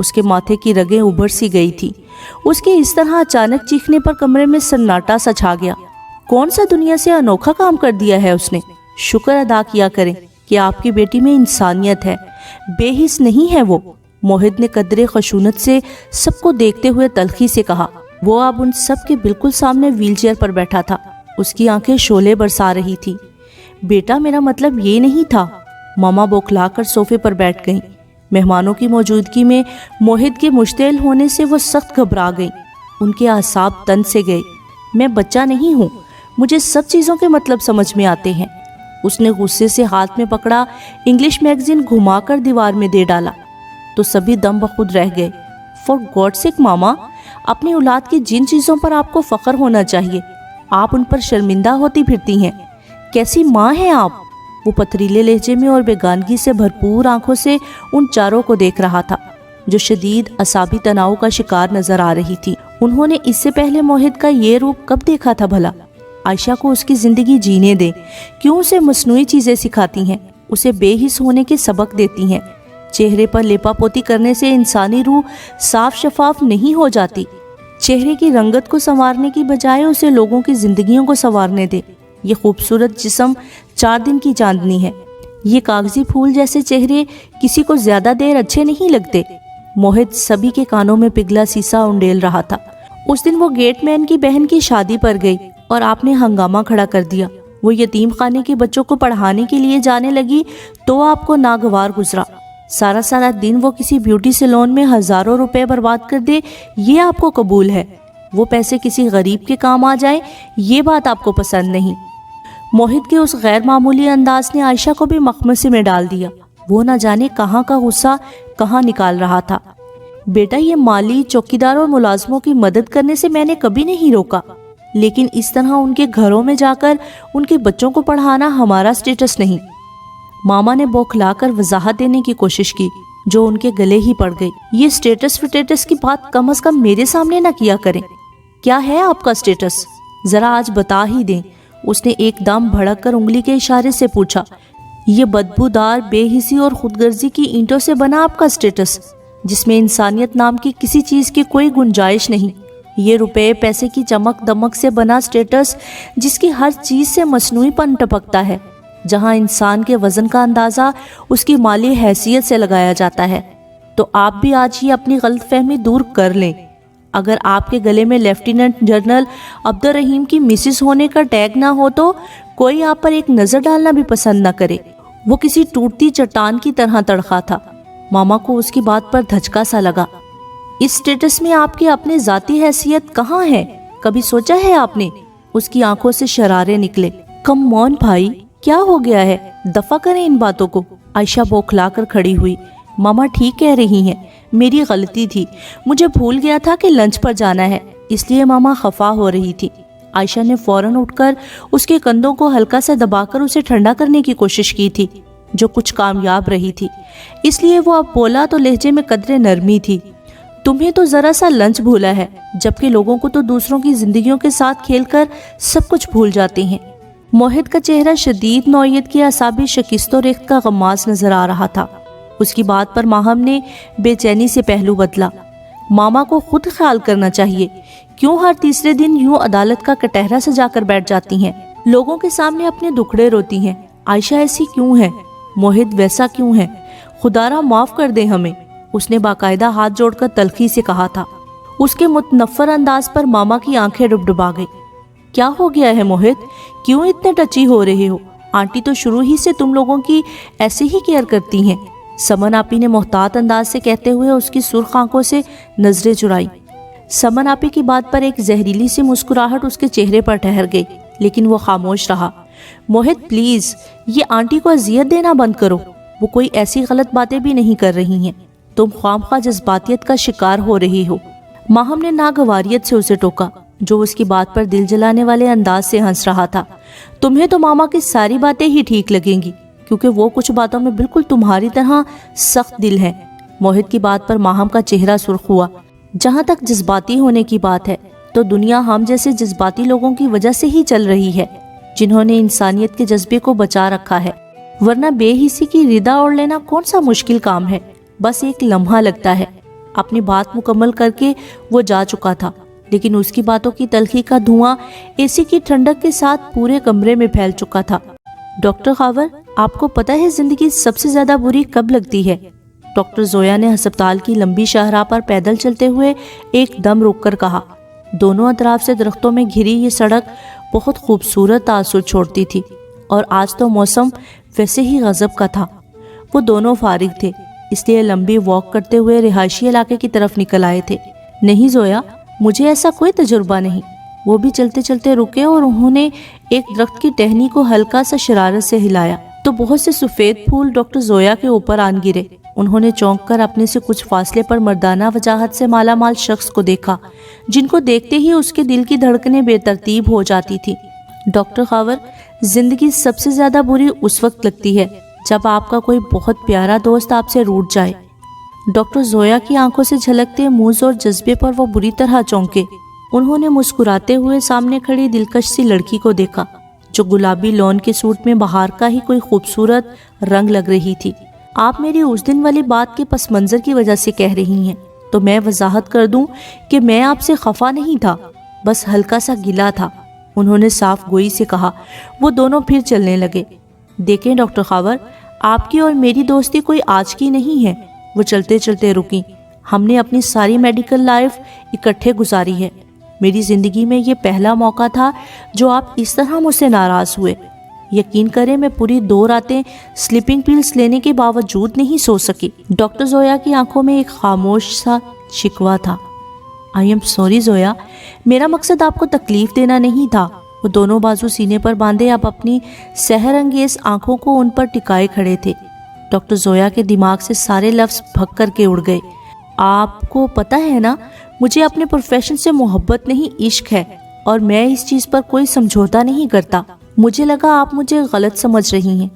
اس کے ماتھے کی رگیں ابھر سی گئی تھی۔ اس کے اس طرح اچانک چیخنے پر کمرے میں سناٹا سا چھا گیا۔ کون سا دنیا سے انوکھا کام کر دیا ہے اس نے؟ شکر ادا کیا کریں کہ آپ کی بیٹی میں انسانیت ہے، بے حس نہیں ہے وہ۔ موہد نے قدرے خشونت سے سب کو دیکھتے ہوئے تلخی سے کہا۔ وہ اب ان سب کے بالکل سامنے ویل چیئر پر بیٹھا تھا، اس کی آنکھیں شعلے برسا رہی تھی۔ بیٹا میرا مطلب یہ نہیں تھا۔ ماما بوکھلا کر صوفے پر بیٹھ گئیں۔ مہمانوں کی موجودگی میں موہد کے مشتعل ہونے سے وہ سخت گھبرا گئیں۔ ان کے اعصاب تن سے گئے۔ میں بچہ نہیں ہوں، مجھے سب چیزوں کے مطلب سمجھ میں آتے ہیں۔ اس نے غصے سے ہاتھ میں پکڑا انگلش میگزین گھما کر دیوار میں دے ڈالا تو سبھی دم بخود رہ گئے۔ فار گاڈ سیک ماما، اپنی اولاد کی جن چیزوں پر آپ کو فخر ہونا چاہیے آپ ان پر شرمندہ ہوتی پھرتی ہیں۔ کیسی ماں ہیں آپ؟ وہ پتھریلے لہجے میں اور بیگانگی سے بھرپور آنکھوں سے ان چاروں کو دیکھ رہا تھا جو شدید اعصابی تناؤ کا شکار نظر آ رہی تھی۔ انہوں نے اس سے پہلے موہد کا یہ روپ کب دیکھا تھا بھلا؟ عائشہ کو اس کی زندگی جینے دیں، کیوں اسے مصنوعی چیزیں سکھاتی ہیں، اسے بے حس ہونے کے سبق دیتی ہیں؟ چہرے پر لیپا پوتی کرنے سے انسانی روح صاف شفاف نہیں ہو جاتی۔ چہرے کی رنگت کو سنوارنے کی بجائے اسے لوگوں کی زندگیوں کو سنوارنے دے۔ یہ خوبصورت جسم 4 دن کی چاندنی ہے۔ یہ کاغذی پھول جیسے چہرے کسی کو زیادہ دیر اچھے نہیں لگتے۔ موہد سبھی کے کانوں میں پگھلا سیسا انڈیل رہا تھا۔ اس دن وہ گیٹ مین کی بہن کی شادی پر گئی اور آپ نے ہنگامہ کھڑا کر دیا۔ وہ یتیم خانے کے بچوں کو پڑھانے کے لیے جانے لگی تو آپ کو ناگوار گزرا۔ سارا دن وہ کسی بیوٹی سیلون میں ہزاروں روپے برباد کر دے، یہ آپ کو قبول ہے؟ وہ پیسے کسی غریب کے کام آ جائیں، یہ بات آپ کو پسند نہیں؟ موہد کے اس غیر معمولی انداز نے عائشہ کو بھی مخمصے میں ڈال دیا۔ وہ نہ جانے کہاں کا غصہ کہاں نکال رہا تھا۔ بیٹا، یہ مالی چوکیدار اور ملازموں کی مدد کرنے سے میں نے کبھی نہیں روکا، لیکن اس طرح ان کے گھروں میں جا کر ان کے بچوں کو پڑھانا ہمارا سٹیٹس نہیں۔ ماما نے بوکھلا کر وضاحت دینے کی کوشش کی جو ان کے گلے ہی پڑ گئی۔ یہ سٹیٹس کی بات کم از کم میرے سامنے نہ کیا کریں۔ کیا ہے آپ کا سٹیٹس؟ ذرا آج بتا ہی دیں۔ اس نے ایک دم بھڑک کر انگلی کے اشارے سے پوچھا۔ یہ بدبودار بے حسی اور خود غرضی کی اینٹوں سے بنا آپ کا سٹیٹس، جس میں انسانیت نام کی کسی چیز کی کوئی گنجائش نہیں۔ یہ روپے پیسے کی چمک دمک سے بنا سٹیٹس جس کی ہر چیز سے مصنوعی پن ٹپکتا ہے، جہاں انسان کے وزن کا اندازہ اس کی مالی حیثیت سے لگایا جاتا ہے۔ تو آپ بھی آج ہی اپنی غلط فہمی دور کر لیں۔ اگر آپ کے گلے میں لیفٹیننٹ جنرل عبد الرحیم کی مسز ہونے کا ٹیگ نہ ہو تو کوئی آپ پر ایک نظر ڈالنا بھی پسند نہ کرے۔ وہ کسی ٹوٹتی چٹان کی طرح تڑخا تھا۔ ماما کو اس کی بات پر دھچکا سا لگا۔ اس سٹیٹس میں آپ کی اپنی ذاتی حیثیت کہاں ہے؟ کبھی سوچا ہے آپ نے؟ اس کی آنکھوں سے شرارے نکلے۔ کم آن بھائی، کیا ہو گیا ہے؟ دفع کریں ان باتوں کو۔ عائشہ بوکھلا کر کھڑی ہوئی۔ ماما ٹھیک کہہ رہی ہیں، میری غلطی تھی، مجھے بھول گیا تھا کہ لنچ پر جانا ہے، اس لیے ماما خفا ہو رہی تھی۔ عائشہ نے فوراً اٹھ کر اس کے کندھوں کو ہلکا سا دبا کر اسے ٹھنڈا کرنے کی کوشش کی تھی، جو کچھ کامیاب رہی تھی، اس لیے وہ اب بولا تو لہجے میں قدرے نرمی تھی۔ تمہیں تو ذرا سا لنچ بھولا ہے، جبکہ لوگوں کو تو دوسروں کی زندگیوں کے ساتھ کھیل کر سب کچھ بھول جاتے ہیں۔ موہد کا چہرہ شدید نوعیت کی اعصابی شکست و ریخت کا غماز نظر آ رہا تھا۔ اس کی بات پر ماہم نے بے چینی سے پہلو بدلا۔ ماما کو خود خیال کرنا چاہیے، کیوں ہر تیسرے دن یوں عدالت کا کٹہرا سجا کر بیٹھ جاتی ہیں، لوگوں کے سامنے اپنے دکھڑے روتی ہیں۔ عائشہ ایسی کیوں ہے؟ موہد ویسا کیوں ہے؟ خدا را معاف کر دے ہمیں، اس نے باقاعدہ ہاتھ جوڑ کر تلخی سے کہا تھا۔ اس کے متنفر انداز پر ماما کی آنکھیں ڈبڈبا گئی۔ کیا ہو گیا ہے موہد؟ کیوں اتنے ٹچی ہو رہے ہو؟ آنٹی تو شروع ہی سے تم لوگوں کی ایسے ہی کیئر کرتی ہیں۔ سمن آپی نے محتاط انداز سے کہتے ہوئے اس کی سرخ آنکھوں سے نظریں چرائی۔ سمن آپی کی بات پر ایک زہریلی سی مسکراہٹ اس کے چہرے پر ٹھہر گئی، لیکن وہ خاموش رہا۔ موہد پلیز، یہ آنٹی کو اذیت دینا بند کرو، وہ کوئی ایسی غلط باتیں بھی نہیں کر رہی ہیں، تم خواہ جذباتیت کا شکار ہو رہی ہو۔ ماہم نے ناگواریت سے اسے ٹوکا، جو اس کی بات پر دل جلانے والے انداز سے ہنس رہا تھا۔ تمہیں تو ماما کی ساری باتیں ہی ٹھیک لگیں گی، کیونکہ وہ کچھ باتوں میں بالکل تمہاری طرح سخت دل ہیں۔ موہد کی بات پر ماہم کا چہرہ سرخ ہوا۔ جہاں تک جذباتی ہونے کی بات ہے تو دنیا ہم جیسے جذباتی لوگوں کی وجہ سے ہی چل رہی ہے، جنہوں نے انسانیت کے جذبے کو بچا رکھا ہے، ورنہ بے حسی کی ردا اوڑھ لینا کون سا مشکل کام ہے، بس ایک لمحہ لگتا ہے۔ اپنی بات مکمل کر کے وہ جا چکا تھا، لیکن اس کی باتوں کی تلخی کا دھواں اے سی کی ٹھنڈک کے ساتھ پورے کمرے میں پھیل چکا تھا۔ ڈاکٹر خاور، آپ کو پتہ ہے زندگی سب سے زیادہ بری کب لگتی ہے؟ ڈاکٹر زویا نے ہسپتال کی لمبی شاہراہ پر پیدل چلتے ہوئے ایک دم رک کر کہا۔ دونوں اطراف سے درختوں میں گھری یہ سڑک بہت خوبصورت تاثر چھوڑتی تھی، اور آج تو موسم ویسے ہی غضب کا تھا۔ وہ دونوں فارغ تھے، اس لیے لمبی واک کرتے ہوئے رہائشی علاقے کی طرف نکل آئے تھے۔ نہیں زویا، مجھے ایسا کوئی تجربہ نہیں۔ وہ بھی چلتے چلتے رکے اور انہوں نے ایک درخت کی ٹہنی کو ہلکا سا شرارت سے ہلایا تو بہت سے سفید پھول ڈاکٹر زویا کے اوپر آن گرے۔ انہوں نے چونک کر اپنے سے کچھ فاصلے پر مردانہ وجاہت سے مالا مال شخص کو دیکھا، جن کو دیکھتے ہی اس کے دل کی دھڑکنیں بے ترتیب ہو جاتی تھی۔ ڈاکٹر خاور، زندگی سب سے زیادہ بری اس وقت لگتی ہے جب آپ کا کوئی بہت پیارا دوست آپ سے روٹھ جائے۔ ڈاکٹر زویا کی آنکھوں سے جھلکتے موز اور جذبے پر وہ بری طرح چونکے۔ انہوں نے مسکراتے ہوئے سامنے کھڑی دلکش سی لڑکی کو دیکھا، جو گلابی لون کے سوٹ میں بہار کا ہی کوئی خوبصورت رنگ لگ رہی تھی۔ آپ میری اس دن والی بات کے پس منظر کی وجہ سے کہہ رہی ہیں تو میں وضاحت کر دوں کہ میں آپ سے خفا نہیں تھا، بس ہلکا سا گلا تھا، انہوں نے صاف گوئی سے کہا۔ وہ دونوں پھر چلنے لگے۔ دیکھیں ڈاکٹر خاور، آپ کی اور میری دوستی کوئی آج کی نہیں ہے۔ وہ چلتے چلتے رکیں۔ ہم نے اپنی ساری میڈیکل لائف اکٹھے گزاری ہے۔ میری زندگی میں یہ پہلا موقع تھا جو آپ اس طرح مجھ سے ناراض ہوئے۔ یقین کریں میں پوری 2 راتیں سلیپنگ پلز لینے کے باوجود نہیں سو سکی۔ ڈاکٹر زویا کی آنکھوں میں ایک خاموش سا شکوہ تھا۔ آئی ایم سوری زویا، میرا مقصد آپ کو تکلیف دینا نہیں تھا۔ وہ دونوں بازو سینے پر باندھے اب اپنی سحر انگیز آنکھوں کو ان پر ٹکائے کھڑے تھے۔ ڈاکٹر زویا کے دماغ سے سارے لفظ بھگ کر کے اڑ گئے۔ آپ کو پتہ ہے نا، مجھے اپنے پروفیشن سے محبت نہیں عشق ہے، اور میں اس چیز پر کوئی سمجھوتا نہیں کرتا۔ مجھے لگا آپ مجھے غلط سمجھ رہی ہیں،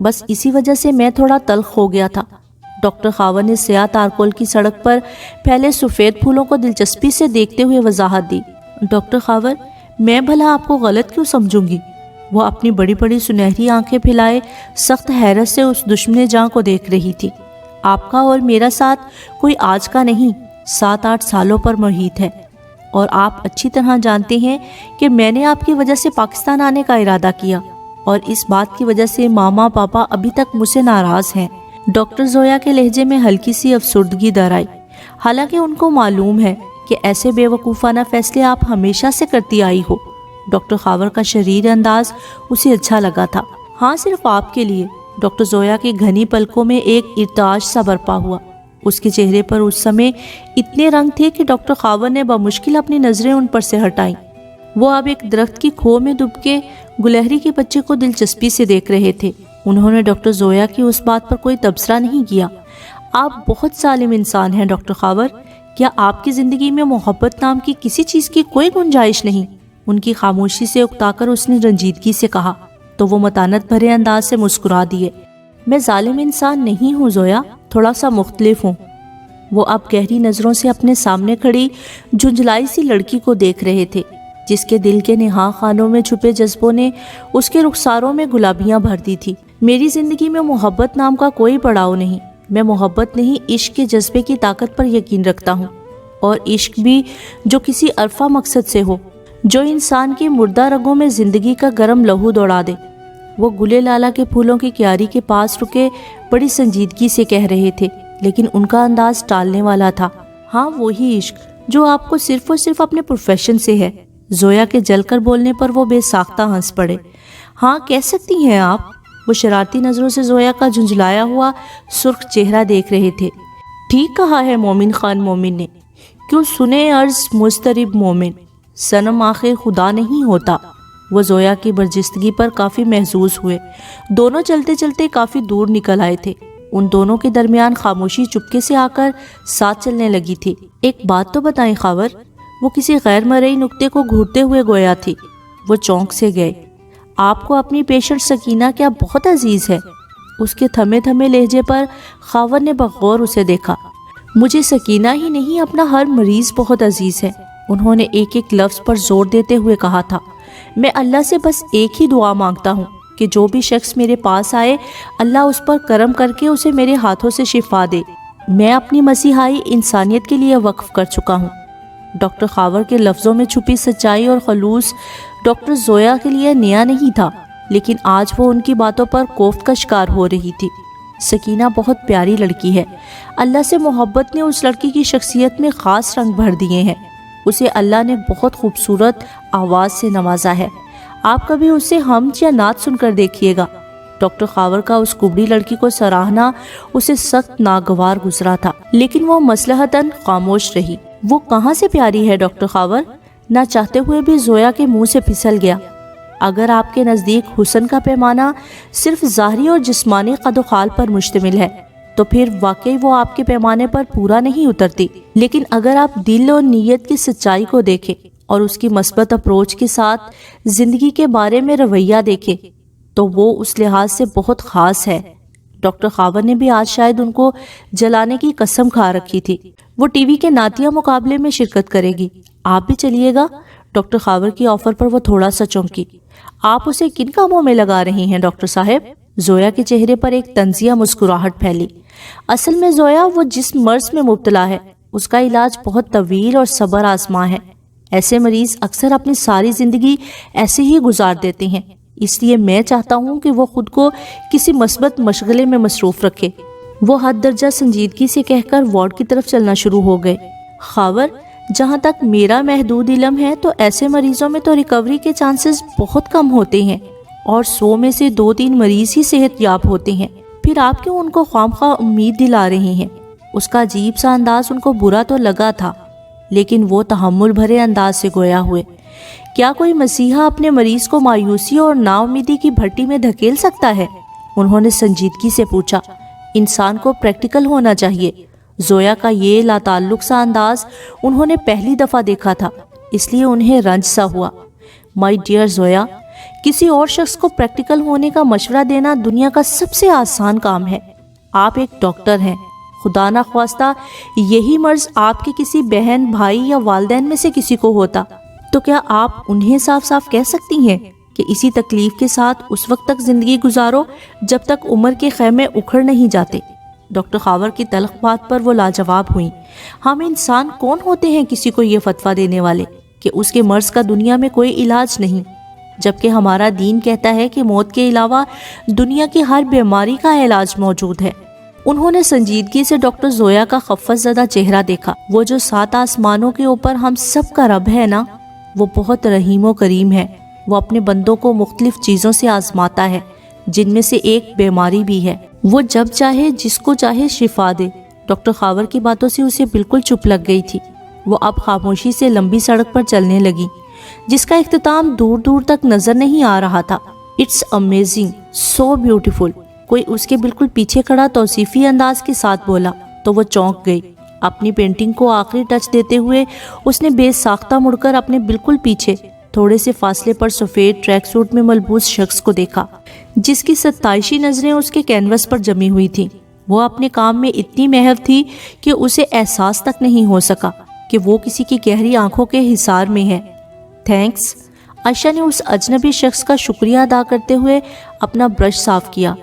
بس اسی وجہ سے میں تھوڑا تلخ ہو گیا تھا۔ ڈاکٹر خاور نے سیاہ تارکول کی سڑک پر پھیلے سفید پھولوں کو دلچسپی سے دیکھتے ہوئے وضاحت دی۔ ڈاکٹر خاور، میں بھلا آپ کو غلط کیوں سمجھوں گی؟ وہ اپنی بڑی بڑی سنہری آنکھیں پھیلائے سخت حیرت سے اس دشمن جاں کو دیکھ رہی تھی۔ آپ کا اور میرا ساتھ کوئی آج کا نہیں، 7-8 سالوں پر محیط ہے، اور آپ اچھی طرح جانتے ہیں کہ میں نے آپ کی وجہ سے پاکستان آنے کا ارادہ کیا، اور اس بات کی وجہ سے ماما پاپا ابھی تک مجھ سے ناراض ہیں۔ ڈاکٹر زویا کے لہجے میں ہلکی سی افسردگی در آئی، حالانکہ ان کو معلوم ہے کہ ایسے بے وقوفانہ فیصلے آپ ہمیشہ سے کرتی آئی ہو۔ ڈاکٹر خاور کا شریر انداز اسے اچھا لگا تھا۔ ہاں، صرف آپ کے لیے۔ ڈاکٹر زویا کی گھنی پلکوں میں ایک ارتعاش سا برپا ہوا۔ اس کے چہرے پر اس سمے اتنے رنگ تھے کہ ڈاکٹر خاور نے بمشکل اپنی نظریں ان پر سے ہٹائیں۔ وہ اب ایک درخت کی کھو میں ڈوب کے گلہری کے بچے کو دلچسپی سے دیکھ رہے تھے۔ انہوں نے ڈاکٹر زویا کی اس بات پر کوئی تبصرہ نہیں کیا۔ آپ بہت ظالم انسان ہیں ڈاکٹر خاور۔ کیا آپ کی زندگی میں محبت نام کی کسی چیز کی کوئی گنجائش نہیں؟ ان کی خاموشی سے اکتا کر اس نے رنجیدگی سے کہا تو وہ متانت بھرے انداز سے مسکرا دیے۔ میں ظالم انسان نہیں ہوں زویا، تھوڑا سا مختلف ہوں۔ وہ اب گہری نظروں سے اپنے سامنے کھڑی جھنجھلائی سی لڑکی کو دیکھ رہے تھے، جس کے دل کے نہا خانوں میں چھپے جذبوں نے اس کے رخساروں میں گلابیاں بھر دی تھی۔ میری زندگی میں محبت نام کا کوئی پڑاؤ نہیں۔ میں محبت نہیں، عشق کے جذبے کی طاقت پر یقین رکھتا ہوں، اور عشق بھی جو کسی عرفہ مقصد سے ہو، جو انسان کی مردہ رگوں میں زندگی کا گرم لہو دوڑا دے۔ وہ گلے لالا کے پھولوں کی کیاری کے پاس رکے بڑی سنجیدگی سے کہہ رہے تھے، لیکن ان کا انداز ٹالنے والا تھا۔ ہاں، وہی عشق جو آپ کو صرف اور صرف اپنے پروفیشن سے ہے۔ زویا کے جل کر بولنے پر وہ بے ساختہ ہنس پڑے۔ ہاں، کہہ سکتی ہیں آپ۔ وہ شرارتی نظروں سے زویا کا جھنجھلایا ہوا سرخ چہرہ دیکھ رہے تھے۔ ٹھیک کہا ہے مومن خان مومن نے، کیوں سنے عرض مضطرب مومن، صنم آخر خدا نہیں ہوتا۔ وہ زویا کی برجستگی پر کافی محظوظ ہوئے۔ دونوں چلتے چلتے کافی دور نکل آئے تھے۔ ان دونوں کے درمیان خاموشی چپکے سے آ کر ساتھ چلنے لگی تھی۔ ایک بات تو بتائیں خاور، وہ کسی غیر مرئی نکتے کو گھورتے ہوئے گویا تھی۔ وہ چونک سے گئے۔ آپ کو اپنی پیشنٹ سکینہ کیا بہت عزیز ہے؟ اس کے تھمے تھمے لہجے پر خاور نے بغور اسے دیکھا۔ مجھے سکینہ ہی نہیں، اپنا ہر مریض بہت عزیز ہے، انہوں نے ایک ایک لفظ پر زور دیتے ہوئے کہا تھا۔ میں اللہ سے بس ایک ہی دعا مانگتا ہوں کہ جو بھی شخص میرے پاس آئے، اللہ اس پر کرم کر کے اسے میرے ہاتھوں سے شفا دے۔ میں اپنی مسیحائی انسانیت کے لیے وقف کر چکا ہوں۔ ڈاکٹر خاور کے لفظوں میں چھپی سچائی اور خلوص ڈاکٹر زویا کے لیے نیا نہیں تھا، لیکن آج وہ ان کی باتوں پر کوفت کا شکار ہو رہی تھی۔ سکینہ بہت پیاری لڑکی ہے۔ اللہ سے محبت نے اس لڑکی کی شخصیت میں خاص رنگ بھر دیے ہیں۔ اسے اللہ نے بہت خوبصورت آواز سے نوازا ہے۔ آپ کبھی اسے حمد یا نعت سن کر دیکھیے گا۔ ڈاکٹر خاور کا اس کبڑی لڑکی کو سراہنا اسے سخت ناگوار گزرا تھا، لیکن وہ مصلحتاً خاموش رہی۔ وہ کہاں سے پیاری ہے ڈاکٹر خاور؟ نہ چاہتے ہوئے بھی زویا کے منہ سے پھسل گیا۔ اگر آپ کے نزدیک حسن کا پیمانہ صرف ظاہری اور جسمانی قد و خال پر مشتمل ہے تو پھر واقعی وہ آپ کے پیمانے پر پورا نہیں اترتی، لیکن اگر آپ دل اور نیت کی سچائی کو دیکھیں اور اس کی مثبت اپروچ کے ساتھ زندگی کے بارے میں رویہ دیکھیں تو وہ اس لحاظ سے بہت خاص ہے۔ ڈاکٹر خاور نے بھی آج شاید ان کو جلانے کی قسم کھا رکھی تھی۔ وہ ٹی وی کے نعتیہ مقابلے میں شرکت کرے گی، آپ بھی چلیے گا؟ ڈاکٹر خاور کی آفر پر وہ تھوڑا سا چونکی۔ آپ اسے کن کاموں میں لگا رہی ہیں ڈاکٹر صاحب؟ زویا کے چہرے پر ایک طنزیہ مسکراہٹ پھیلی۔ اصل میں زویا، وہ جس مرض میں مبتلا ہے اس کا علاج بہت طویل اور صبر آزما ہے۔ ایسے مریض اکثر اپنی ساری زندگی ایسے ہی گزار دیتے ہیں، اس لیے میں چاہتا ہوں کہ وہ خود کو کسی مثبت مشغلے میں مصروف رکھے۔ وہ حد درجہ سنجیدگی سے کہہ کر وارڈ کی طرف چلنا شروع ہو گئے۔ خاور، جہاں تک میرا محدود علم ہے تو ایسے مریضوں میں تو ریکوری کے چانسز بہت کم ہوتے ہیں اور 100 میں سے 2-3 مریض ہی صحت یاب ہوتے ہیں۔ پھر آپ کیوں ان کو خواہ امید دلا رہے ہیں؟ اس کا عجیب سا انداز ان کو برا تو لگا تھا، لیکن وہ تحمل بھرے انداز سے گویا ہوئے۔ کیا کوئی مسیحا اپنے مریض کو مایوسی اور نا امیدی کی بھٹی میں دھکیل سکتا ہے؟ انہوں نے سنجیدگی سے پوچھا۔ انسان کو پریکٹیکل ہونا چاہیے۔ زویا کا یہ لا تعلق سا انداز انہوں نے پہلی دفعہ دیکھا تھا، اس لیے انہیں رنج سا ہوا۔ مائی ڈیئر زویا، کسی اور شخص کو پریکٹیکل ہونے کا مشورہ دینا دنیا کا سب سے آسان کام ہے۔ آپ ایک ڈاکٹر ہیں، خدا نخواستہ یہی مرض آپ کے کسی بہن، بھائی یا والدین میں سے کسی کو ہوتا تو کیا آپ انہیں صاف صاف کہہ سکتی ہیں کہ اسی تکلیف کے ساتھ اس وقت تک زندگی گزارو جب تک عمر کے خیمے اکھڑ نہیں جاتے؟ ڈاکٹر خاور کی تلخ بات پر وہ لاجواب ہوئیں۔ ہم انسان کون ہوتے ہیں کسی کو یہ فتویٰ دینے والے کہ اس کے مرض کا دنیا میں کوئی علاج نہیں، جبکہ ہمارا دین کہتا ہے کہ موت کے علاوہ دنیا کی ہر بیماری کا علاج موجود ہے۔ انہوں نے سنجیدگی سے ڈاکٹر زویا کا خفت زدہ چہرہ دیکھا۔ وہ جو 7 آسمانوں کے اوپر ہم سب کا رب ہے نا، وہ بہت رحیم و کریم ہے۔ وہ اپنے بندوں کو مختلف چیزوں سے آزماتا ہے، جن میں سے ایک بیماری بھی ہے۔ وہ جب چاہے جس کو چاہے شفا دے۔ ڈاکٹر خاور کی باتوں سے اسے بالکل چپ لگ گئی تھی۔ وہ اب خاموشی سے لمبی سڑک پر چلنے لگی، جس کا اختتام دور دور تک نظر نہیں آ رہا تھا۔ اٹس امیزنگ، سو بیوٹیفل، کوئی اس کے بالکل پیچھے کھڑا توصیفی انداز کے ساتھ بولا تو وہ چونک گئی۔ اپنی پینٹنگ کو آخری ٹچ دیتے ہوئے اس نے بے ساختہ مڑ کر اپنے بالکل پیچھے تھوڑے سے فاصلے پر سفید ٹریک سوٹ میں ملبوس شخص کو دیکھا، جس کی ستائشی نظریں اس کے کینوس پر جمی ہوئی تھیں۔ وہ اپنے کام میں اتنی محو تھی کہ اسے احساس تک نہیں ہو سکا کہ وہ کسی کی گہری آنکھوں کے حصار میں ہے۔ تھینکس، عائشہ نے اس اجنبی شخص کا شکریہ ادا کرتے ہوئے اپنا برش صاف کیا۔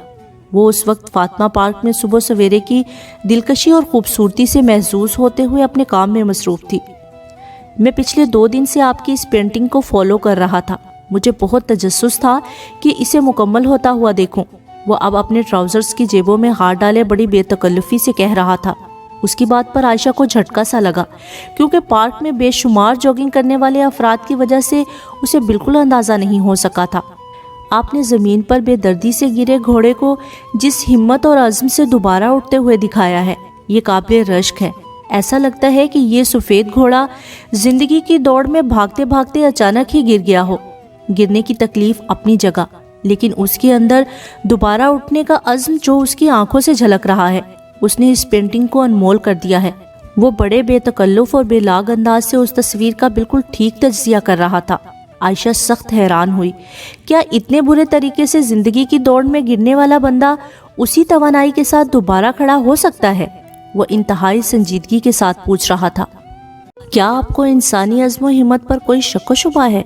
وہ اس وقت فاطمہ پارک میں صبح سویرے کی دلکشی اور خوبصورتی سے محظوظ ہوتے ہوئے اپنے کام میں مصروف تھی۔ میں پچھلے 2 دن سے آپ کی اس پینٹنگ کو فالو کر رہا تھا۔ مجھے بہت تجسس تھا کہ اسے مکمل ہوتا ہوا دیکھوں۔ وہ اب اپنے ٹراؤزرز کی جیبوں میں ہاتھ ڈالے بڑی بے تکلفی سے کہہ رہا تھا۔ اس کی بات پر عائشہ کو جھٹکا سا لگا، کیونکہ پارک میں بے شمار جاگنگ کرنے والے افراد کی وجہ سے اسے بالکل اندازہ نہیں ہو سکا تھا۔ آپ نے زمین پر بے دردی سے گرے گھوڑے کو جس ہمت اور عزم سے دوبارہ اٹھتے ہوئے دکھایا ہے، یہ قابل رشک ہے۔ ایسا لگتا ہے کہ یہ سفید گھوڑا زندگی کی دوڑ میں بھاگتے بھاگتے اچانک ہی گر گیا ہو۔ گرنے کی تکلیف اپنی جگہ، لیکن اس کے اندر دوبارہ اٹھنے کا عزم جو اس کی آنکھوں سے جھلک رہا ہے، اس نے اس پینٹنگ کو انمول کر دیا ہے۔ وہ بڑے بے تکلف اور بے لاگ انداز سے اس تصویر کا بالکل ٹھیک تجزیہ کر رہا تھا۔ عائشہ سخت حیران ہوئی۔ کیا اتنے برے طریقے سے زندگی کی دوڑ میں گرنے والا بندہ اسی توانائی کے ساتھ دوبارہ کھڑا ہو سکتا ہے؟ وہ انتہائی سنجیدگی کے ساتھ پوچھ رہا تھا۔ کیا آپ کو انسانی عزم و ہمت پر کوئی شک و شبہ ہے؟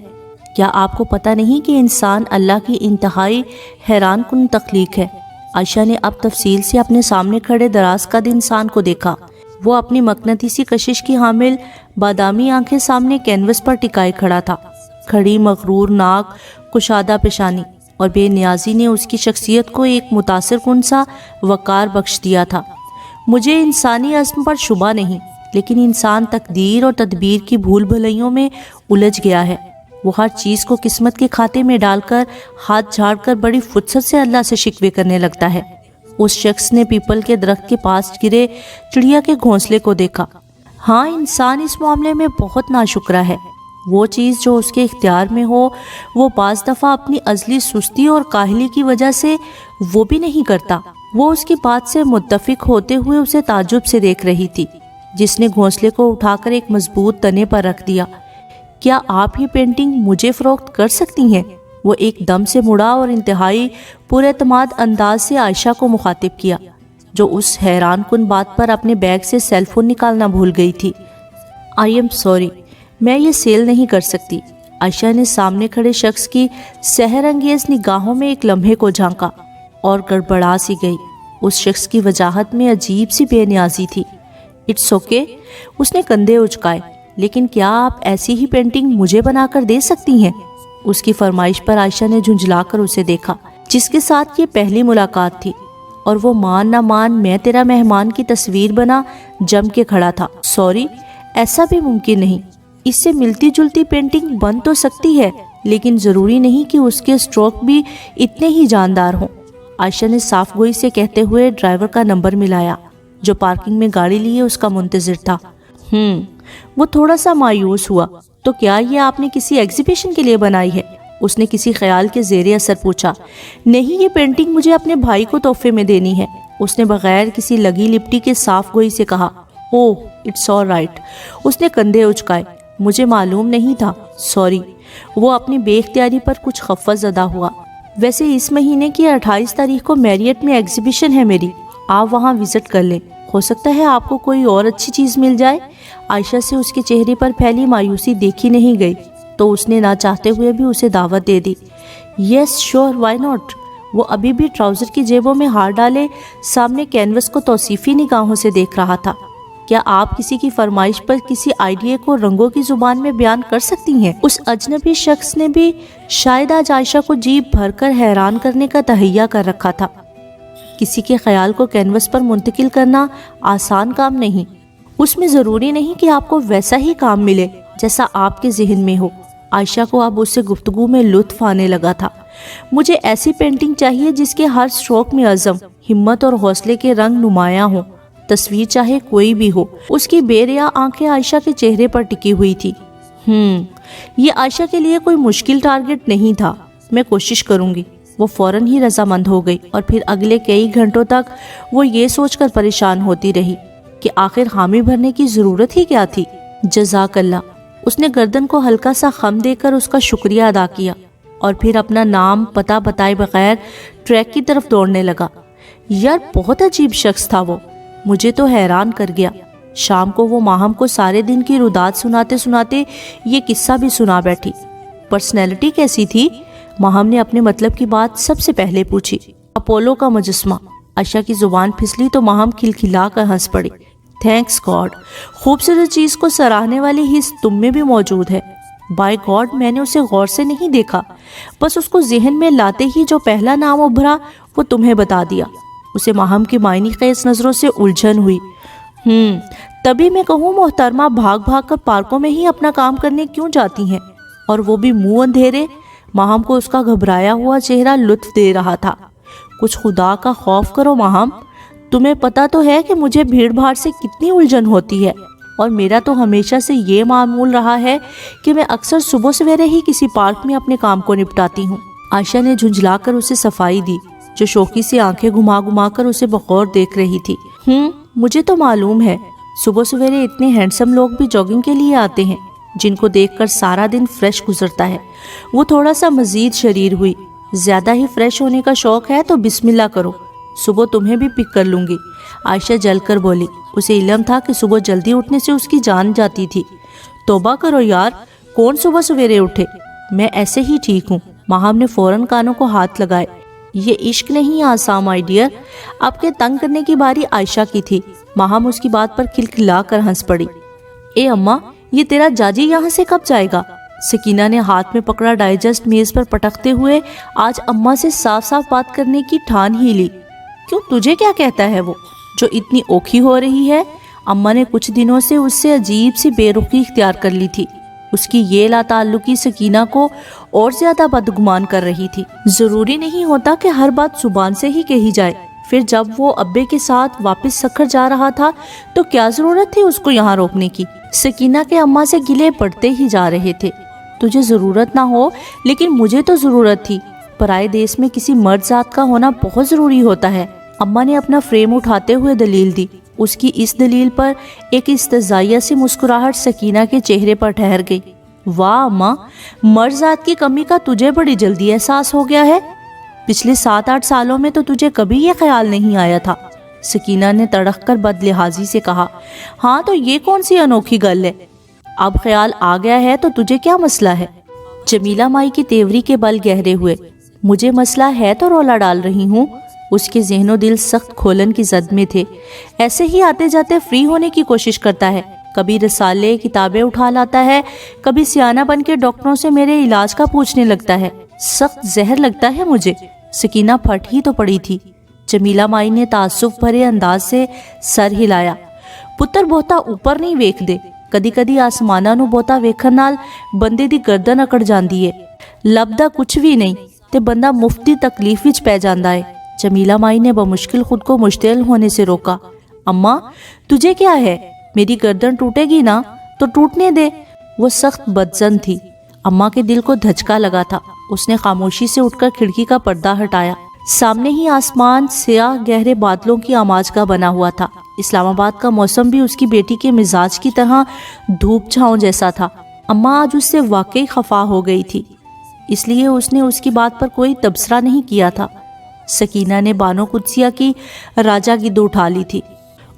کیا آپ کو پتہ نہیں کہ انسان اللہ کی انتہائی حیران کن تخلیق ہے؟ عائشہ نے اب تفصیل سے اپنے سامنے کھڑے دراز قد انسان کو دیکھا۔ وہ اپنی مقناطیسی کشش کی حامل بادامی آنکھیں سامنے کینوس پر ٹکائے کھڑا تھا۔ کھڑی مغرور ناک، کشادہ پیشانی اور بے نیازی نے اس کی شخصیت کو ایک متاثر کن سا وقار بخش دیا تھا۔ مجھے انسانی عزم پر شبہ نہیں، لیکن انسان تقدیر اور تدبیر کی بھول بھلائیوں میں الجھ گیا ہے۔ وہ ہر چیز کو قسمت کے کھاتے میں ڈال کر ہاتھ جھاڑ کر بڑی فرصت سے اللہ سے شکوے کرنے لگتا ہے۔ اس شخص نے پیپل کے درخت کے پاس گرے چڑیا کے گھونسلے کو دیکھا۔ ہاں، انسان اس معاملے میں بہت ناشکرا ہے۔ وہ چیز جو اس کے اختیار میں ہو وہ بعض دفعہ اپنی ازلی سستی اور کاہلی کی وجہ سے وہ بھی نہیں کرتا۔ وہ اس کی بات سے متفق ہوتے ہوئے اسے تعجب سے دیکھ رہی تھی، جس نے گھونسلے کو اٹھا کر ایک مضبوط تنے پر رکھ دیا۔ کیا آپ یہ پینٹنگ مجھے فروخت کر سکتی ہیں؟ وہ ایک دم سے مڑا اور انتہائی پر اعتماد انداز سے عائشہ کو مخاطب کیا، جو اس حیران کن بات پر اپنے بیگ سے سیل فون نکالنا بھول گئی تھی۔ آئی ایم سوری، میں یہ سیل نہیں کر سکتی۔ عائشہ نے سامنے کھڑے شخص کی سحر انگیز نگاہوں میں ایک لمحے کو جھانکا اور گڑبڑا سی گئی۔ اس شخص کی وجاہت میں عجیب سی بے نیازی تھی۔ اٹس اوکے، اس نے کندھے اچکائے، لیکن کیا آپ ایسی ہی پینٹنگ مجھے بنا کر دے سکتی ہیں؟ اس کی فرمائش پر عائشہ نے جھنجھلا کر اسے دیکھا، جس کے ساتھ یہ پہلی ملاقات تھی، اور وہ مان نہ مان میں تیرا مہمان کی تصویر بنا جم کے کھڑا تھا۔ سوری، ایسا بھی ممکن نہیں۔ اس سے ملتی جلتی پینٹنگ بن تو سکتی ہے، لیکن ضروری نہیں کہ اس کے اسٹروک بھی اتنے ہی جاندار ہوں۔ عائشہ نے صاف گوئی سے کہتے ہوئے ڈرائیور کا نمبر ملایا، جو پارکنگ میں گاڑی لیے اس کا منتظر تھا۔ وہ تھوڑا سا مایوس ہوا۔ تو کیا یہ آپ نے کسی ایگزیبیشن کے لیے بنائی ہے؟ اس نے کسی خیال کے زیر اثر پوچھا۔ نہیں، یہ پینٹنگ مجھے اپنے بھائی کو تحفے میں دینی ہے، اس نے بغیر کسی لگی لپٹی کے صاف گوئی سے کہا۔ اوہ، اٹس آل رائٹ، اس نے کندھے اچکائے، مجھے معلوم نہیں تھا، سوری۔ وہ اپنی بے اختیاری پر کچھ خفہ زدہ ہوا۔ ویسے اس مہینے کی 28 تاریخ کو میریٹ میں ایگزیبیشن ہے میری، آپ وہاں وزٹ کر لیں، ہو سکتا ہے آپ کو کوئی اور اچھی چیز مل جائے۔ عائشہ سے اس کے چہرے پر پھیلی مایوسی دیکھی نہیں گئی، تو اس نے نہ چاہتے ہوئے بھی اسے دعوت دے دی۔ یس شور، وائی ناٹ۔ وہ ابھی بھی ٹراؤزر کی جیبوں میں ہاتھ ڈالے سامنے کینوس کو توصیفی نگاہوں سے دیکھ رہا تھا۔ کیا آپ کسی کی فرمائش پر کسی آئیڈیا کو رنگوں کی زبان میں بیان کر سکتی ہیں؟ اس اجنبی شخص نے بھی شاید آج عائشہ کو جیب بھر کر حیران کرنے کا تہیہ کر رکھا تھا۔ کسی کے خیال کو کینوس پر منتقل کرنا آسان کام نہیں۔ اس میں ضروری نہیں کہ آپ کو ویسا ہی کام ملے جیسا آپ کے ذہن میں ہو۔ عائشہ کو اب اس سے گفتگو میں لطف آنے لگا تھا۔ مجھے ایسی پینٹنگ چاہیے جس کے ہر اسٹروک میں عزم، ہمت اور حوصلے کے رنگ نمایاں ہوں، تصویر چاہے کوئی بھی ہو۔ اس کی بے ریا آنکھیں عائشہ کے چہرے پر ٹکی ہوئی تھی۔ یہ عائشہ کے لیے کوئی مشکل ٹارگٹ نہیں تھا، میں کوشش کروں گی۔ وہ فوراً ہی رضامند ہو گئی، اور پھر اگلے کئی گھنٹوں تک وہ یہ سوچ کر پریشان ہوتی رہی کہ آخر حامی بھرنے کی ضرورت ہی کیا تھی۔ جزاک اللہ، اس نے گردن کو ہلکا سا خم دے کر اس کا شکریہ ادا کیا، اور پھر اپنا نام پتہ بتائے بغیر ٹریک کی طرف دوڑنے لگا۔ یار، بہت عجیب شخص تھا وہ، مجھے تو حیران کر گیا۔ شام کو وہ ماہم کو سارے دن کی روداد سناتے سناتے یہ قصہ بھی سنا بیٹھی۔ پرسنالٹی کیسی تھی؟ ماہم نے اپنے مطلب کی بات سب سے پہلے پوچھی۔ اپولو کا مجسمہ۔ عائشہ کی زبان پھسلی تو ماہم کھلکھلا کر ہنس پڑی۔ تھینکس گاڈ، خوبصورت چیز کو سراہنے والی حس تم میں بھی موجود ہے۔ بائی گاڈ، میں نے اسے غور سے نہیں دیکھا، بس اس کو ذہن میں لاتے ہی جو پہلا نام ابھرا وہ تمہیں بتا دیا۔ اسے ماہم کی معنی خیز نظروں سے الجھن ہوئی۔ تبھی میں کہوں محترمہ بھاگ بھاگ کر پارکوں میں ہی اپنا کام کرنے کیوں جاتی ہیں، اور وہ بھی منہ اندھیرے؟ ماہم کو اس کا گھبرایا ہوا چہرہ لطف دے رہا تھا۔ کچھ خدا کا خوف کرو ماہم، تمہیں پتا تو ہے کہ مجھے بھیڑ بھاڑ سے کتنی الجھن ہوتی ہے، اور میرا تو ہمیشہ سے یہ معمول رہا ہے کہ میں اکثر صبح سویرے ہی کسی پارک میں اپنے کام کو نپٹاتی ہوں۔ عائشہ نے جھنجھلا کر اسے صفائی دی، جو شوقی سے آنکھیں گھما گھما کر اسے بغور دیکھ رہی تھی۔ مجھے تو معلوم ہے، صبح سویرے اتنے ہینڈسم لوگ بھی جاگنگ کے لیے آتے ہیں، جن کو دیکھ کر سارا دن فریش گزرتا ہے۔ وہ تھوڑا سا مزید شریر ہوئی۔ زیادہ ہی فریش ہونے کا شوق ہے تو بسم اللہ کرو، صبح تمہیں بھی پک کر لوں گی۔ عائشہ جل کر بولی۔ اسے علم تھا کہ صبح جلدی اٹھنے سے اس کی جان جاتی تھی۔ توبہ کرو یار، کون صبح سویرے اٹھے، میں ایسے ہی ٹھیک ہوں۔ ماہم نے فوراً کانوں کو ہاتھ لگائے۔ یہ عشق نہیں آسام مائی ڈیئر، آپ کے تنگ کرنے کی باری عائشہ کی تھی۔ ماہم اس کی بات پر کھلکھلا کر ہنس پڑی۔ اے اماں، یہ تیرا جاجی یہاں سے کب جائے گا؟ سکینہ نے ہاتھ میں پکڑا ڈائجسٹ میز پر پٹکتے ہوئے آج اماں سے صاف صاف بات کرنے کی ٹھان ہی لی۔ کیوں، تجھے کیا کہتا ہے وہ جو اتنی اوکھی ہو رہی ہے؟ اماں نے کچھ دنوں سے اس سے عجیب سی بے رخی اختیار کر لی تھی۔ اس کی یہ لا تعلقی سکینہ کو اور زیادہ بدگمان کر رہی تھی۔ ضروری نہیں ہوتا کہ ہر بات زبان سے ہی کہی جائے۔ پھر جب وہ ابے کے ساتھ واپس سکھر جا رہا تھا تو کیا ضرورت تھی اس کو یہاں روکنے کی؟ سکینہ کے اماں سے گلے بڑھتے ہی جا رہے تھے۔ تجھے ضرورت نہ ہو لیکن مجھے تو ضرورت تھی۔ پرائے دیس میں کسی مرد ذات کا ہونا بہت ضروری ہوتا ہے۔ اماں نے اپنا فریم اٹھاتے ہوئے دلیل دی۔ اس کی اس دلیل پر ایک استزائیہ سی مسکراہٹ سکینہ کے چہرے پر ٹھہر گئی۔ واہ اماں، مرد ذات کی کمی کا تجھے بڑی جلدی احساس ہو گیا ہے۔ پچھلے 7-8 سالوں میں تو تجھے کبھی یہ خیال نہیں آیا تھا۔ سکینہ نے تڑک کر بد لحاظی سے کہا۔ ہاں تو یہ کون سی انوکھی گل ہے؟ اب خیال آ گیا ہے تو تجھے کیا مسئلہ ہے؟ جمیلہ مائی کی تیوری کے بل گہرے ہوئے۔ مجھے مسئلہ ہے تو رولا ڈال رہی ہوں۔ اس کے ذہن و دل سخت کھولن کی زد میں تھے۔ ایسے ہی آتے جاتے فری ہونے کی کوشش کرتا ہے، کبھی رسالے کتابیں اٹھا لاتا ہے، کبھی سیانہ بن کے ڈاکٹروں سے میرے علاج کا پوچھنے لگتا ہے۔ سخت زہر لگتا ہے مجھے۔ سکینہ پھٹ ہی تو پڑی تھی۔ جمیلہ مائی نے تعصب بھرے انداز سے سر ہلایا۔ پتر بہتا اوپر نہیں ویکھ دے، کدی کدی آسماناں نو بہتا ویکھن نال بندے دی گردن اکڑ جاندی ہے۔ لبدا کچھ بھی نہیں تے بندہ مفتی تکلیف وچ پہ جاندا ہے۔ جمیلہ مائی نے بمشکل خود کو مشتعل ہونے سے روکا۔ اماں تجھے کیا ہے؟ میری گردن ٹوٹے گی نا تو ٹوٹنے دے۔ وہ سخت بدظن تھی۔ اماں کے دل کو دھچکا لگا تھا۔ اس نے خاموشی سے اٹھ کر کھڑکی کا پردہ ہٹایا۔ سامنے ہی آسمان سیاہ گہرے بادلوں کی آماج کا بنا ہوا تھا۔ اسلام آباد کا موسم بھی اس کی بیٹی کے مزاج کی طرح دھوپ چھاؤں جیسا تھا۔ اماں آج اس سے واقعی خفا ہو گئی تھی، اس لیے اس نے اس کی بات پر کوئی تبصرہ نہیں کیا تھا۔ سکینہ نے بانو قدسیہ کی راجہ گدھ اٹھا لی تھی،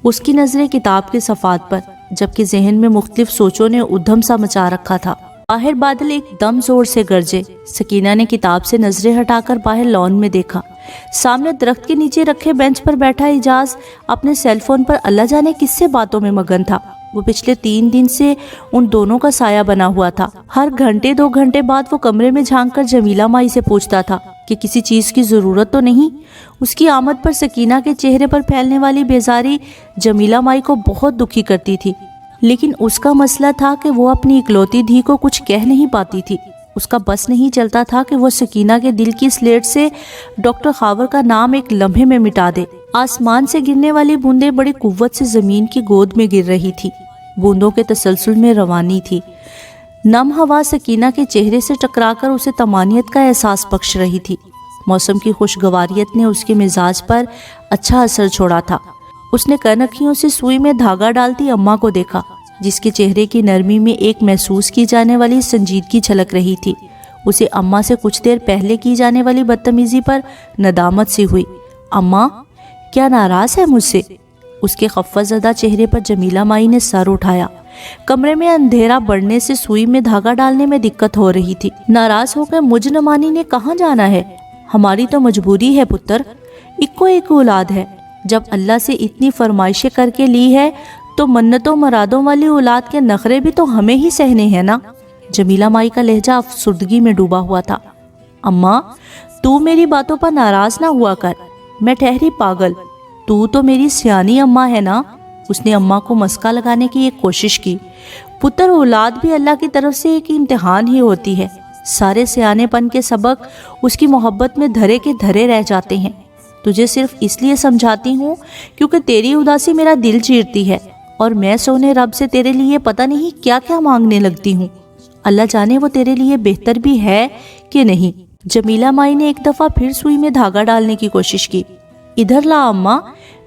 اس کی نظریں کتاب کے صفحات پر، جبکہ ذہن میں مختلف سوچوں نے ادھم سا مچا رکھا تھا۔ باہر بادل ایک دم زور سے گرجے۔ سکینہ نے کتاب سے نظریں ہٹا کر باہر لان میں دیکھا۔ سامنے درخت کے نیچے رکھے بینچ پر بیٹھا اعجاز اپنے سیل فون پر اللہ جانے کس سے باتوں میں مگن تھا۔ وہ پچھلے 3 دن سے ان دونوں کا سایہ بنا ہوا تھا۔ ہر گھنٹے 2 گھنٹے بعد وہ کمرے میں جھانک کر جمیلہ مائی سے پوچھتا تھا کہ کسی چیز کی ضرورت تو نہیں۔ اس کی آمد پر سکینہ کے چہرے پر پھیلنے والی بیزاری جمیلہ مائی کو بہت دکھی کرتی تھی، لیکن اس کا مسئلہ تھا کہ وہ اپنی اکلوتی دھی کو کچھ کہہ نہیں پاتی تھی۔ اس کا بس نہیں چلتا تھا کہ وہ سکینہ کے دل کی سلیٹ سے ڈاکٹر خاور کا نام ایک لمحے میں مٹا دے۔ آسمان سے گرنے والی بوندیں بڑی قوت سے زمین کی گود میں گر رہی تھی، بوندوں کے تسلسل میں روانی تھی۔ نم ہوا سکینہ کے چہرے سے ٹکرا کر اسے طمانینت کا احساس بخش رہی تھی۔ موسم کی خوشگواریت نے اس کے مزاج پر اچھا اثر چھوڑا تھا۔ اس نے کنکھیوں سے سوئی میں دھاگا ڈالتی اماں کو دیکھا، جس کے چہرے کی نرمی میں ایک محسوس کی جانے والی سنجیدگی چھلک رہی تھی۔ اسے اماں سے کچھ دیر پہلے کی جانے والی بدتمیزی پر ندامت سی ہوئی۔ اماں کیا ناراض ہے مجھ سے؟ اس کے خفہ زدہ چہرے پر جمیلہ مائی نے سر اٹھایا۔ کمرے میں اندھیرا بڑھنے سے سوئی میں دھاگا ڈالنے میں دقت ہو رہی تھی۔ ناراض ہو کے مجھ نمانی نے کہاں جانا ہے؟ ہماری تو مجبوری ہے پتر، اکو ایک اولاد ہے۔ جب اللہ سے اتنی فرمائشیں کر کے لی ہے تو منتوں مرادوں والی اولاد کے نخرے بھی تو ہمیں ہی سہنے ہیں نا۔ جمیلہ مائی کا لہجہ افسردگی میں ڈوبا ہوا تھا۔ اماں تو میری باتوں پر ناراض نہ ہوا کر، میں ٹھہری پاگل، تو میری سیانی اماں ہے نا۔ اس نے اماں کو مسکا لگانے کی ایک کوشش کی۔ پتر اولاد بھی اللہ کی طرف سے ایک امتحان ہی ہوتی ہے۔ سارے سیانے پن کے سبق اس کی محبت میں دھرے کے دھرے رہ جاتے ہیں۔ تجھے صرف اس لیے سمجھاتی ہوں کیونکہ تیری اداسی میرا دل چیرتی ہے، اور میں سونے رب سے تیرے لیے پتہ نہیں کیا کیا مانگنے لگتی ہوں۔ اللہ جانے وہ تیرے لیے بہتر بھی ہے کہ نہیں۔ جمیلہ مائی نے ایک دفعہ پھر سوئی میں دھاگا ڈالنے کی کوشش کی۔ ادھر لا اماں،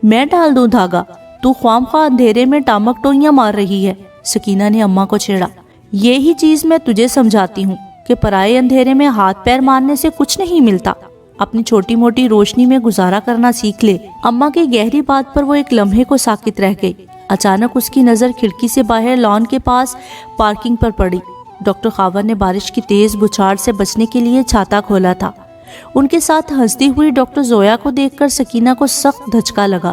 میں ڈال دوں دھاگا، تو خواہ خواہ اندھیرے میں ٹامک ٹوئیاں مار رہی ہے۔ سکینہ نے اماں کو چھیڑا۔ یہی چیز میں تجھے سمجھاتی ہوں کہ پرائے اندھیرے میں ہاتھ پیر مارنے سے کچھ نہیں ملتا، اپنی چھوٹی موٹی روشنی میں گزارا کرنا سیکھ لے۔ اماں کی گہری بات پر وہ ایک لمحے کو ساکت رہ گئی۔ اچانک اس کی نظر کھڑکی سے باہر لان کے پاس پارکنگ پر پڑی۔ ڈاکٹر خاور نے بارش کی تیز بچھاڑ سے بچنے کے لیے چھاتا کھولا تھا۔ ان کے ساتھ ہنستی ہوئی ڈاکٹر زویا کو دیکھ کر سکینہ کو سخت دھچکا لگا۔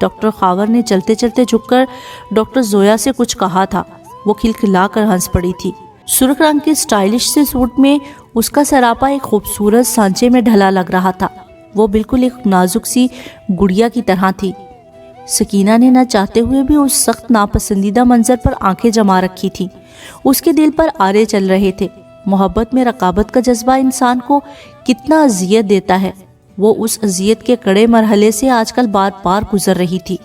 ڈاکٹر خاور نے چلتے چلتے جھک کر ڈاکٹر زویا سے کچھ کہا تھا۔ وہ کھلکھلا کر ہنس پڑی تھی۔ سرخ رنگ کے اسٹائلش سے سوٹ میں اس کا سراپا ایک خوبصورت سانچے میں ڈھلا لگ رہا تھا۔ وہ بالکل ایک نازک سی گڑیا کی طرح تھی۔ سکینہ نے نہ چاہتے ہوئے بھی اس سخت ناپسندیدہ منظر پر آنکھیں جما رکھی تھی۔ اس کے دل پر آرے چل رہے تھے۔ محبت میں رقابت کا جذبہ انسان کو کتنا اذیت دیتا ہے، وہ اس اذیت کے کڑے مرحلے سے آج کل بار بار گزر رہی تھی۔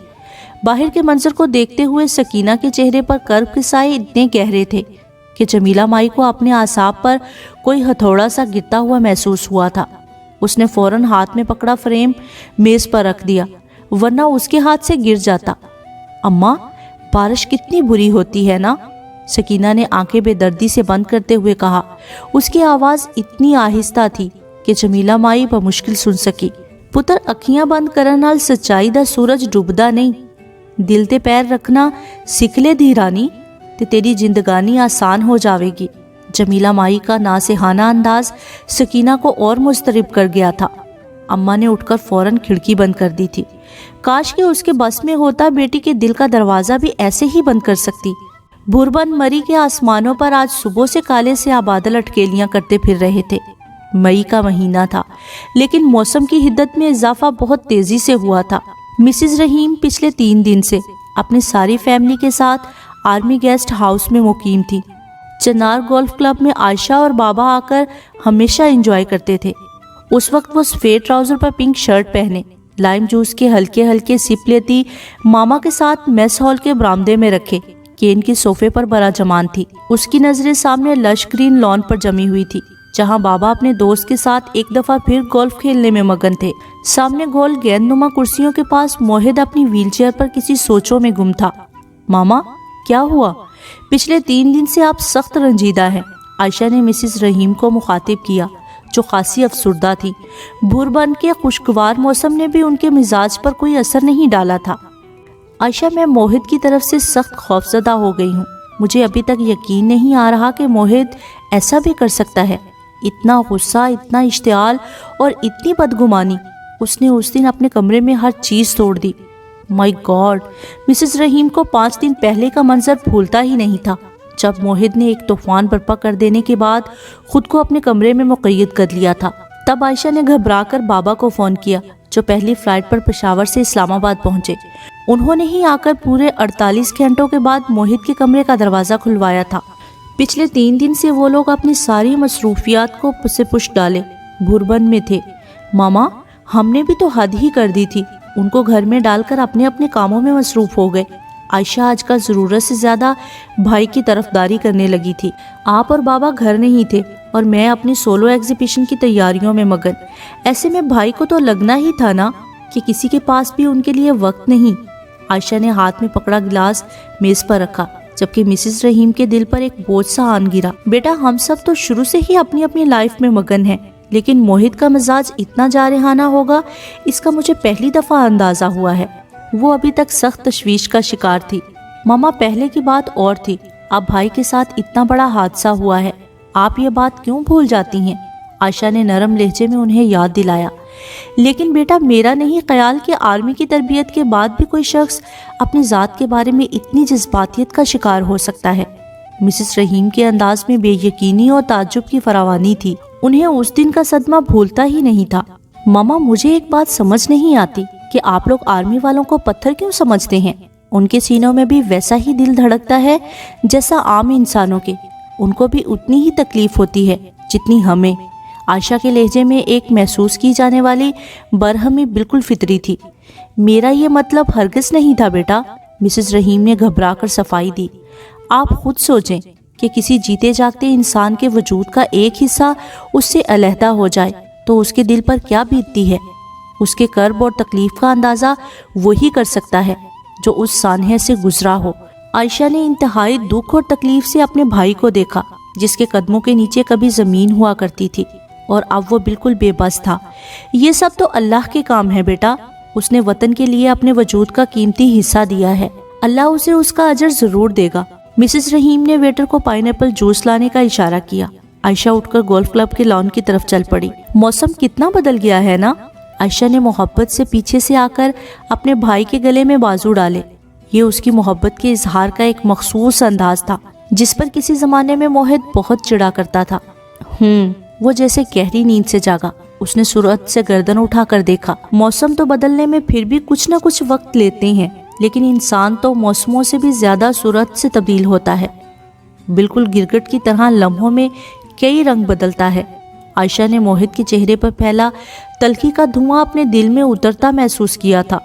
باہر کے منظر کو دیکھتے ہوئے سکینہ کے چہرے پر کرب کے سائے اتنے گہرے تھے کہ جمیلہ مائی کو اپنے اعصاب پر کوئی ہتھوڑا سا گرتا ہوا محسوس ہوا تھا۔ اس نے فوراً ہاتھ میں پکڑا فریم میز پر رکھ دیا، ورنہ اس کے ہاتھ سے گر جاتا۔ اماں، بارش کتنی بری ہوتی ہے نا؟ سکینہ نے آنکھیں بے دردی سے بند کرتے ہوئے کہا۔ اس کی آواز اتنی آہستہ تھی کہ جمیلہ مائی بمشکل سن سکی۔ پتر، اکھیاں بند کرن نال سچائی دا سورج ڈوبدا نہیں، دل تے پیر رکھنا سکھ لے دی رانی تے تیری زندگانی آسان ہو جاوے گی۔ جمیلہ مائی کا ناصحانہ انداز سکینہ کو اور مضطرب کر گیا تھا۔ اماں نے اٹھ کر فوراً کھڑکی بند کر دی تھی۔ کاش کہ اس کے بس میں ہوتا بیٹی کے دل کا دروازہ بھی ایسے ہی بند کر سکتی۔ بھوربن مری کے آسمانوں پر آج صبح سے کالے سے بادل اٹکیلیاں کرتے پھر رہے تھے۔ مئی کا مہینہ تھا، لیکن موسم کی حدت میں اضافہ بہت تیزی سے ہوا تھا۔ مسز رحیم پچھلے 3 دن سے اپنی ساری فیملی کے ساتھ آرمی گیسٹ ہاؤس میں مقیم تھی۔ چنار گولف کلب میں عائشہ اور بابا آ کر ہمیشہ انجوائے کرتے تھے۔ اس وقت وہ سفید ٹراؤزر پر پنک شرٹ پہنے لائم جوس کے ہلکے ہلکے سپ لیتی ماما کے ساتھ میس ہال کے برآمدے میں رکھے کین کے صوفے پر براجمان تھی۔ اس کی نظریں سامنے لش گرین لان پر جمی ہوئی تھی، جہاں بابا اپنے دوست کے ساتھ ایک دفعہ پھر گولف کھیلنے میں مگن تھے۔ سامنے گول گیند نما کرسیوں کے پاس موہد اپنی ویل چیئر پر کسی سوچوں میں گم تھا۔ ماما، کیا ہوا؟ پچھلے 3 دن سے آپ سخت رنجیدہ ہیں، عائشہ نے مسز رحیم کو مخاطب کیا، جو خاصی افسردہ تھی۔ بھوربن کے خوشگوار موسم نے بھی ان کے مزاج پر کوئی اثر نہیں ڈالا تھا۔ عائشہ، میں موہد کی طرف سے سخت خوفزدہ ہو گئی ہوں۔ مجھے ابھی تک یقین نہیں آ رہا کہ موہد ایسا بھی کر سکتا ہے۔ اتنا غصہ، اتنا اشتعال اور اتنی بدگمانی۔ اس نے اس دن اپنے کمرے میں ہر چیز توڑ دی۔ مائی گاڈ، مسز رحیم کو 5 دن پہلے کا منظر بھولتا ہی نہیں تھا، جب موہد نے ایک طوفان برپا کر دینے کے بعد خود کو اپنے کمرے میں مقید کر لیا تھا۔ تب عائشہ نے گھبرا کر بابا کو فون کیا، جو پہلی فلائٹ پر پشاور سے اسلام آباد پہنچے۔ انہوں نے ہی آ کر پورے 48 گھنٹوں کے بعد موہد کے کمرے کا دروازہ کھلوایا تھا۔ پچھلے 3 دن سے وہ لوگ اپنی ساری مصروفیات کو پس پش ڈالے بھوربن میں تھے۔ ماما، ہم نے بھی تو حد ہی کر دی تھی، ان کو گھر میں ڈال کر اپنے اپنے کاموں میں مصروف ہو گئے۔ عائشہ آج کل ضرورت سے زیادہ بھائی کی طرفداری کرنے لگی تھی۔ آپ اور بابا گھر نہیں تھے اور میں اپنی سولو ایگزیبیشن کی تیاریوں میں مگن۔ ایسے میں بھائی کو تو لگنا ہی تھا نا کہ کسی کے پاس بھی ان کے لیے وقت نہیں۔ عائشہ نے ہاتھ میں پکڑا گلاس میز پر رکھا، جبکہ مسز رحیم کے دل پر ایک بوجھ سا آن گرا۔ بیٹا، ہم سب تو شروع سے ہی اپنی اپنی لائف میں مگن ہیں، لیکن موہد کا مزاج اتنا جارحانہ ہوگا، اس کا مجھے پہلی دفعہ اندازہ ہوا ہے۔ وہ ابھی تک سخت تشویش کا شکار تھی۔ ماما، پہلے کی بات اور تھی، اب بھائی کے ساتھ اتنا بڑا حادثہ ہوا ہے، آپ یہ بات کیوں بھول جاتی ہیں؟ عائشہ نے نرم لہجے میں انہیں یاد دلایا۔ لیکن بیٹا، میرا نہیں خیال کہ آرمی کی تربیت کے بعد بھی کوئی شخص اپنی ذات کے بارے میں اتنی جذباتیت کا شکار ہو سکتا ہے۔ مسز رحیم کے انداز میں بے یقینی اور تعجب کی فراوانی تھی۔ انہیں اس دن کا صدمہ بھولتا ہی نہیں تھا۔ ماما، مجھے ایک بات سمجھ نہیں آتی کہ آپ لوگ آرمی والوں کو پتھر کیوں سمجھتے ہیں؟ ان کے سینوں میں بھی ویسا ہی دل دھڑکتا ہے جیسا عام انسانوں کے۔ ان کو بھی اتنی ہی تکلیف ہوتی ہے جتنی ہمیں۔ عائشہ کے لہجے میں ایک محسوس کی جانے والی برہمی بالکل فطری تھی۔ میرا یہ مطلب ہرگز نہیں تھا بیٹا، مسز رحیم نے گھبرا کر صفائی دی۔ آپ خود سوچیں کہ کسی جیتے جاگتے انسان کے وجود کا ایک حصہ اس سے علیحدہ ہو جائے تو اس کے دل پر کیا بیتتی ہے۔ اس کے کرب اور تکلیف کا اندازہ وہی کر سکتا ہے جو اس سانحے سے گزرا ہو۔ عائشہ نے انتہائی دکھ اور تکلیف سے اپنے بھائی کو دیکھا، جس کے قدموں کے نیچے کبھی زمین ہوا کرتی تھی اور اب وہ بالکل بے بس تھا۔ یہ سب تو اللہ کے کام ہے بیٹا، اس نے وطن کے لیے اپنے وجود کا قیمتی حصہ دیا ہے، اللہ اسے اس کا اجر ضرور دے گا۔ مسز رحیم نے ویٹر کو پائن ایپل جوس لانے کا اشارہ کیا۔ عائشہ اٹھ کر گولف کلب کے لان کی طرف چل پڑی۔ موسم کتنا بدل گیا ہے نا؟ عائشہ نے محبت سے پیچھے سے آ کر اپنے بھائی کے گلے میں بازو ڈالے۔ یہ اس کی محبت کے اظہار کا ایک مخصوص انداز تھا جس پر کسی زمانے میں موہد بہت چڑا کرتا تھا۔ وہ جیسے گہری نیند سے جاگا۔ اس نے سرعت سے گردن اٹھا کر دیکھا۔ موسم تو بدلنے میں پھر بھی کچھ نہ کچھ وقت لیتے ہیں، لیکن انسان تو موسموں سے بھی زیادہ سرعت سے تبدیل ہوتا ہے، بالکل گرگٹ کی طرح لمحوں میں کئی رنگ بدلتا ہے۔ عائشہ نے موہد کے چہرے پر پھیلا تلخی کا دھواں اپنے دل میں اترتا محسوس کیا تھا۔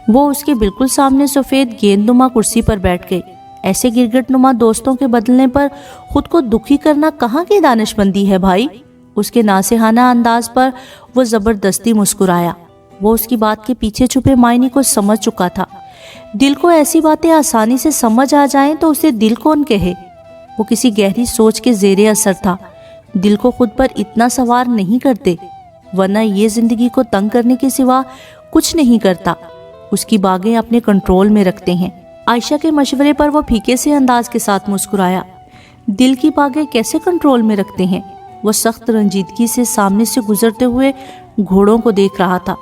وہ اس کے بالکل سامنے سفید گیند نما کرسی پر بیٹھ گئی۔ ایسے گرگٹ نما دوستوں کے بدلنے پر خود کو دکھی کرنا کہاں کی دانش مندی ہے بھائی؟ اس کے ناصحانہ انداز پر وہ زبردستی مسکرایا۔ وہ اس کی بات کے پیچھے چھپے معنی کو سمجھ چکا تھا۔ دل کو ایسی باتیں آسانی سے سمجھ آ جائیں تو اسے دل کون کہے؟ وہ کسی گہری سوچ کے زیر اثر تھا۔ دل کو خود پر اتنا سوار نہیں کرتے، ورنہ یہ زندگی کو تنگ کرنے کے سوا کچھ نہیں کرتا۔ اس کی باغیں اپنے کنٹرول میں رکھتے ہیں۔ عائشہ کے مشورے پر وہ پھیکے سے انداز کے ساتھ مسکرایا۔ دل کی باغیں کیسے کنٹرول میں رکھتے ہیں؟ وہ سخت رنجیدگی سے سامنے سے گزرتے ہوئے گھوڑوں کو دیکھ رہا تھا،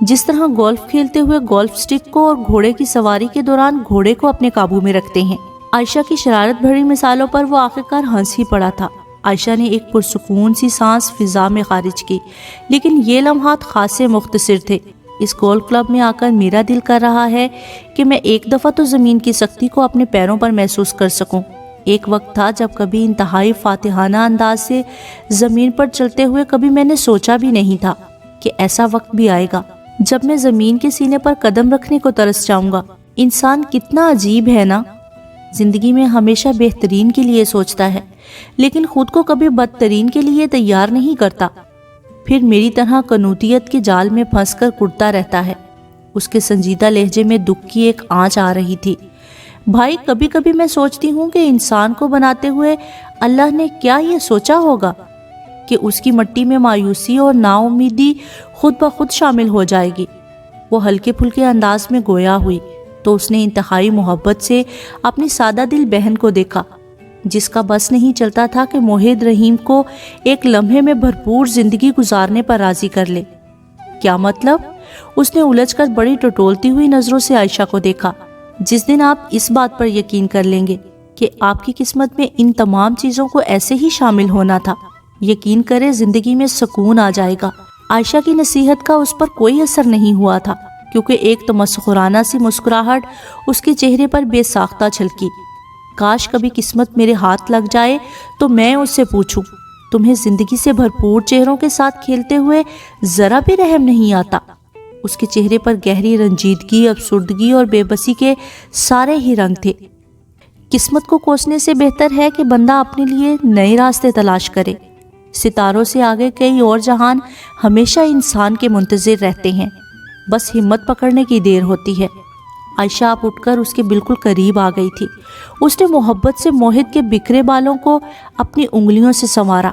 جس طرح گولف کھیلتے ہوئے گولف سٹک کو اور گھوڑے کی سواری کے دوران گھوڑے کو اپنے قابو میں رکھتے ہیں۔ عائشہ کی شرارت بھری مثالوں پر وہ آخرکار ہنس ہی پڑا تھا۔ عائشہ نے ایک پرسکون سی سانس فضا میں خارج کی، لیکن یہ لمحات خاصے مختصر تھے۔ اس گولف کلب میں آ کر میرا دل کر رہا ہے کہ میں ایک دفعہ تو زمین کی سختی کو اپنے پیروں پر محسوس کر سکوں۔ ایک وقت تھا جب کبھی انتہائی فاتحانہ انداز سے زمین پر چلتے ہوئے کبھی میں نے سوچا بھی نہیں تھا کہ ایسا وقت بھی آئے گا جب میں زمین کے سینے پر قدم رکھنے کو ترس جاؤں گا۔ انسان کتنا عجیب ہے نا، زندگی میں ہمیشہ بہترین کے لیے سوچتا ہے لیکن خود کو کبھی بدترین کے لیے تیار نہیں کرتا، پھر میری طرح قنوطیت کے جال میں پھنس کر کڑتا رہتا ہے۔ اس کے سنجیدہ لہجے میں دکھ کی ایک آنچ آ رہی تھی۔ بھائی، کبھی کبھی میں سوچتی ہوں کہ انسان کو بناتے ہوئے اللہ نے کیا یہ سوچا ہوگا کہ اس کی مٹی میں مایوسی اور نا امیدی خود بخود شامل ہو جائے گی۔ وہ ہلکے پھلکے انداز میں گویا ہوئی تو اس نے انتہائی محبت سے اپنی سادہ دل بہن کو دیکھا، جس کا بس نہیں چلتا تھا کہ موہد رحیم کو ایک لمحے میں بھرپور زندگی گزارنے پر راضی کر لے۔ کیا مطلب؟ اس نے الجھ کر بڑی ٹٹولتی ہوئی نظروں سے عائشہ کو دیکھا۔ جس دن آپ اس بات پر یقین کر لیں گے کہ آپ کی قسمت میں ان تمام چیزوں کو ایسے ہی شامل ہونا تھا، یقین کرے زندگی میں سکون آ جائے گا۔ عائشہ کی نصیحت کا اس پر کوئی اثر نہیں ہوا تھا، کیونکہ ایک تمسخرانہ سی مسکراہٹ اس کے چہرے پر بے ساختہ چھلکی۔ کاش کبھی قسمت میرے ہاتھ لگ جائے تو میں اس سے پوچھوں، تمہیں زندگی سے بھرپور چہروں کے ساتھ کھیلتے ہوئے ذرا بھی رحم نہیں آتا؟ اس کے چہرے پر گہری رنجیدگی، افسردگی اور بے بسی کے سارے ہی رنگ تھے۔ قسمت کو کوسنے سے بہتر ہے کہ بندہ اپنے لیے نئے راستے تلاش کرے۔ ستاروں سے آگے کئی اور جہان ہمیشہ انسان کے منتظر رہتے ہیں، بس ہمت پکڑنے کی دیر ہوتی ہے۔ عائشہ آپ اٹھ کر اس کے بالکل قریب آ گئی تھی۔ اس نے محبت سے موہد کے بکھرے بالوں کو اپنی انگلیوں سے سنوارا۔